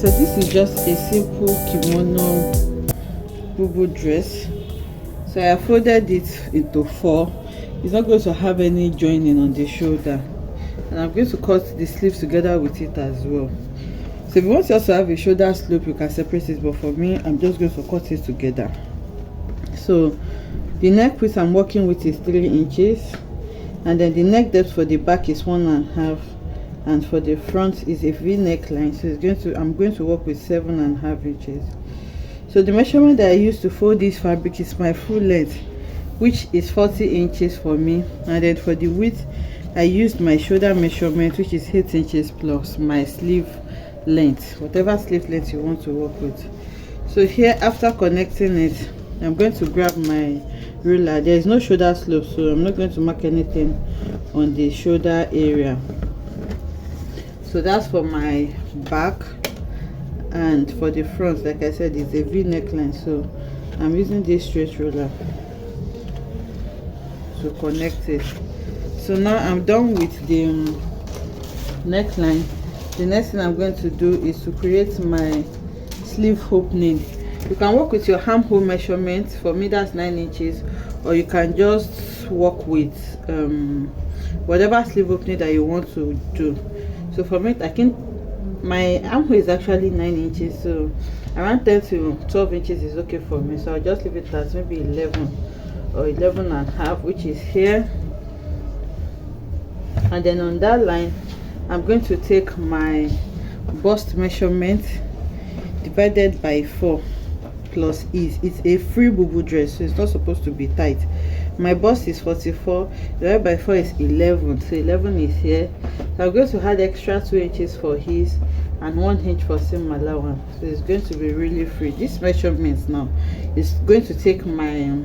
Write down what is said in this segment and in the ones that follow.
So this is just a simple kimono bubu dress. So I folded it into 4. It's not going to have any joining on the shoulder, and I'm going to cut the sleeves together with it as well. So if you want to also have a shoulder slope, you can separate it, but for me, I'm just going to cut it together. So the neck width I'm working with is 3 inches, and then the neck depth for the back is 1.5, and for the front is a V neckline. So I'm going to work with 7.5 inches. So the measurement that I used to fold this fabric is my full length, which is 40 inches for me, and then for the width I used my shoulder measurement, which is 8 inches plus my sleeve length, whatever sleeve length you want to work with. So here, after connecting it, I'm going to grab my ruler. There is no shoulder slope, so I'm not going to mark anything on the shoulder area. So that's for my back, and for the front, like I said, it's a V neckline, so I'm using this straight ruler to connect it. So now I'm done with the neckline. The next thing I'm going to do is to create my sleeve opening. You can work with your armhole measurement. For me, that's 9 inches, or you can just work with whatever sleeve opening that you want to do. So for me, I think my armhole is actually 9 inches, so around 10 to 12 inches is okay for me. So I'll just leave it as maybe 11 or 11.5, which is here. And then on that line, I'm going to take my bust measurement divided by 4 plus ease. It's a free bubu dress, so it's not supposed to be tight. My bust is 44, divided by 4 is 11, so 11 is here. So I'm going to add extra 2 inches for ease and 1 inch for seam allowance. So it's going to be really free. This measurement now is going to take my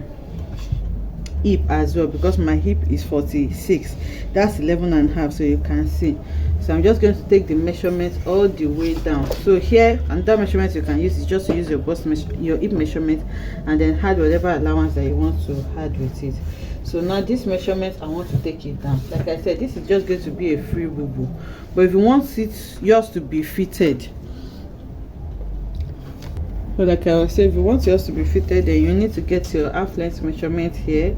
hip as well, because my hip is 46, that's 11.5, so you can see. So I'm just going to take the measurement all the way down. So here, and that measurement you can use is just to use your bust your hip measurement, and then add whatever allowance that you want to add with it. So now this measurement, I want to take it down. Like I said, this is just going to be a free bubu, but if you want yours to be fitted, so like I was saying, if you want yours to be fitted, then you need to get your half length measurement here.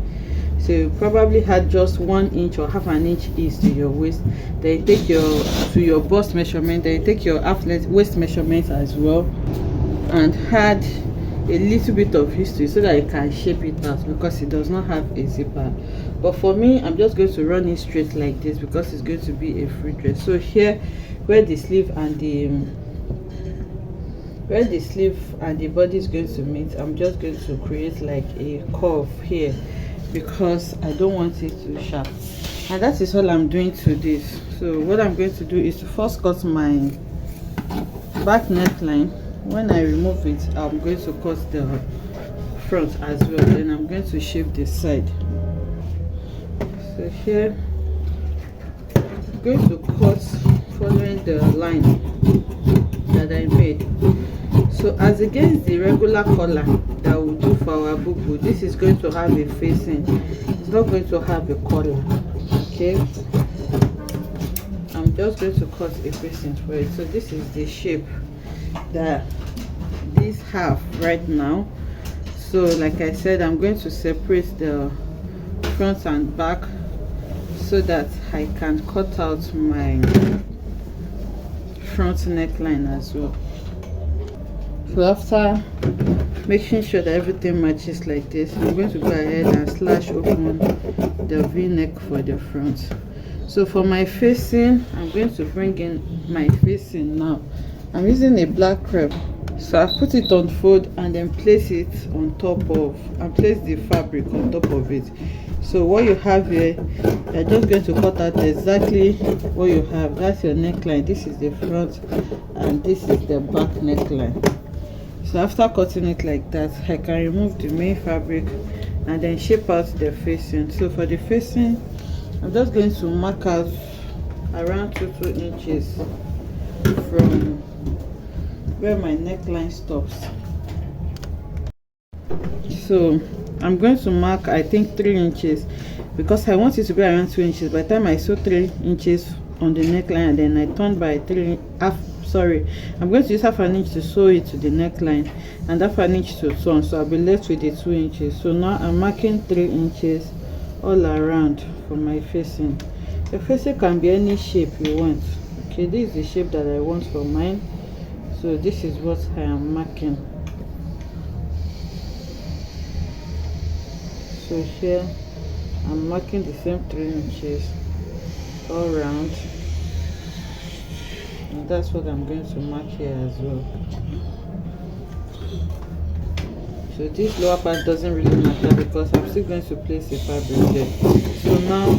So you probably had just 1 inch or half an inch east to your waist. Then you take your bust measurement, then you take your half length waist measurement as well, and add a little bit of history so that you can shape it out, because it does not have a zipper. But for me, I'm just going to run it straight like this because it's going to be a free dress. So here, where the sleeve and the body is going to meet, I'm just going to create like a curve here, because I don't want it too sharp. And that is all I'm doing to this. So what I'm going to do is to first cut my back neckline. When I remove it, I'm going to cut the front as well, then I'm going to shape the side. So here, I'm going to cut following the line that I made. So as against the regular collar that we do for our bubu, this is going to have a facing. It's not going to have a collar. Okay, I'm just going to cut a facing for it. So this is the shape that these have right now. So like I said, I'm going to separate the front and back so that I can cut out my front neckline as well. So after making sure that everything matches like this, I'm going to go ahead and slash open the v-neck for the front. So for my facing, I'm going to bring in my facing now. I'm using a black crepe, so I've put it on fold and then place it on top of, and place the fabric on top of it. So what you have here, you're just going to cut out exactly what you have. That's your neckline, this is the front, and this is the back neckline. So after cutting it like that, I can remove the main fabric and then shape out the facing. So for the facing, I'm just going to mark out around 2 inches from where my neckline stops. So I'm going to mark, I think, 3 inches, because I want it to be around 2 inches. By the time I sew 3 inches on the neckline, and then I turn by sorry, I'm going to use half an inch to sew it to the neckline and half an inch to turn, so I'll be left with the 2 inches. So now I'm marking 3 inches all around for my facing. The facing can be any shape you want. Okay, this is the shape that I want for mine, so this is what I am marking. So here I'm marking the same 3 inches all around, and that's what I'm going to mark here as well. So this lower part doesn't really matter because I'm still going to place a fabric there. So now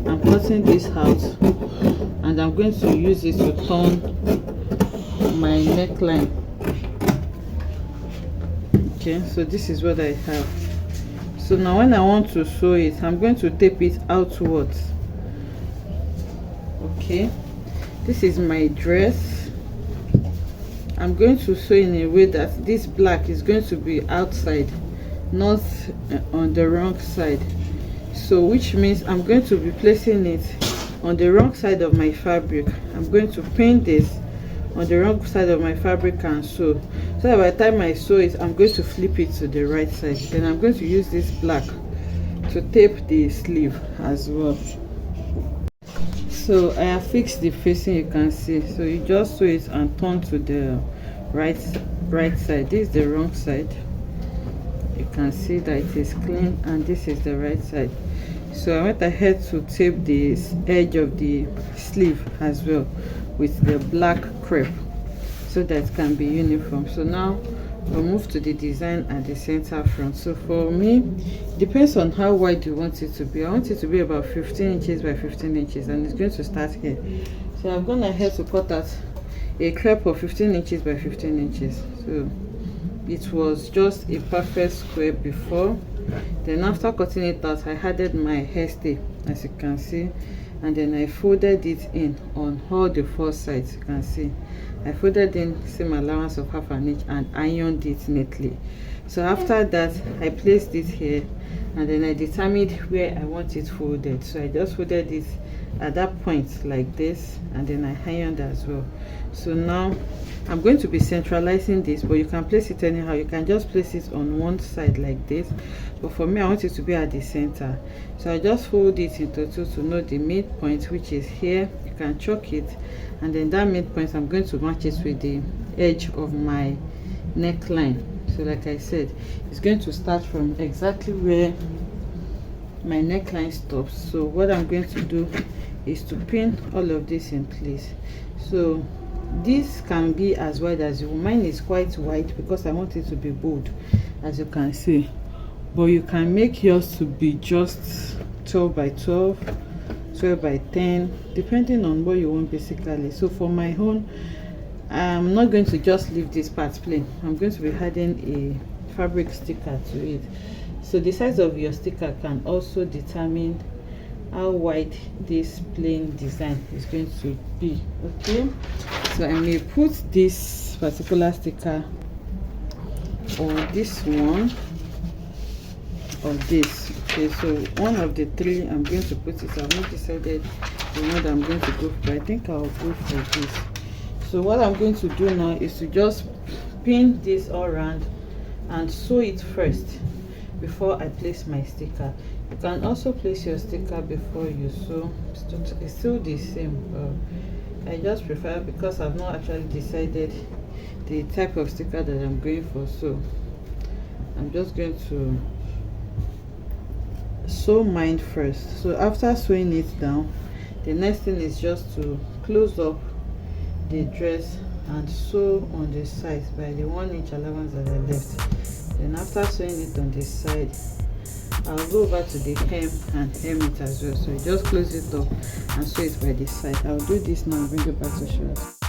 I'm cutting this out and I'm going to use it to turn my neckline. Okay, so this is what I have. So now when I want to sew it, I'm going to tape it outwards. Okay, this is my dress. I'm going to sew in a way that this black is going to be outside, not on the wrong side. So which means I'm going to be placing it on the wrong side of my fabric. I'm going to pin this on the wrong side of my fabric and sew, so that by the time I sew it, I'm going to flip it to the right side. Then I'm going to use this black to tape the sleeve as well. So I have fixed the facing, you can see. So you just sew it and turn to the right side. This is the wrong side. You can see that it is clean, and this is the right side. So I went ahead to tape the edge of the sleeve as well with the black crepe so that it can be uniform. So now we'll move to the design at the center front. So for me, depends on how wide you want it to be. I want it to be about 15 inches by 15 inches, and it's going to start here. So I'm going ahead to cut out a crepe of 15 inches by 15 inches. So it was just a perfect square before. Then after cutting it out, I added my hairstay, as you can see, and then I folded it in on all the 4 sides. You can see I folded in same allowance of half an inch and ironed it neatly. So after that, I placed it here, and then I determined where I want it folded. So I just folded it at that point like this, and then I ironed as well. So now I'm going to be centralizing this, but you can place it anyhow. You can just place it on one side like this, but for me I want it to be at the center. So I just fold it into 2 to know the midpoint, which is here. You can chalk it, and then that midpoint I'm going to match it with the edge of my neckline. So like I said, it's going to start from exactly where my neckline stops. So what I'm going to do is to pin all of this in place. So this can be as wide as you want. Mine is quite wide because I want it to be bold, as you can see, but you can make yours to be just 12 by 12, 12 by 10, depending on what you want basically. So for my own, I'm not going to just leave this part plain. I'm going to be adding a fabric sticker to it. So the size of your sticker can also determine how wide this plain design is going to be. Okay, so I may put this particular sticker on this one or this. Okay, so one of the 3 I'm going to put it. I've not decided the one that I'm going to go for. I think I'll go for this. So what I'm going to do now is to just pin this all around and sew it first before I place my sticker. You can also place your sticker before you sew. It's still the same. I just prefer, because I've not actually decided the type of sticker that I'm going for, so I'm just going to sew mine first. So after sewing it down, the next thing is just to close up the dress and sew on the sides by the 1 inch allowance that I left. Then after sewing it on this side, I'll go over to the hem and hem it as well. So you just close it up and sew it by this side. I'll do this now and bring it back to show us.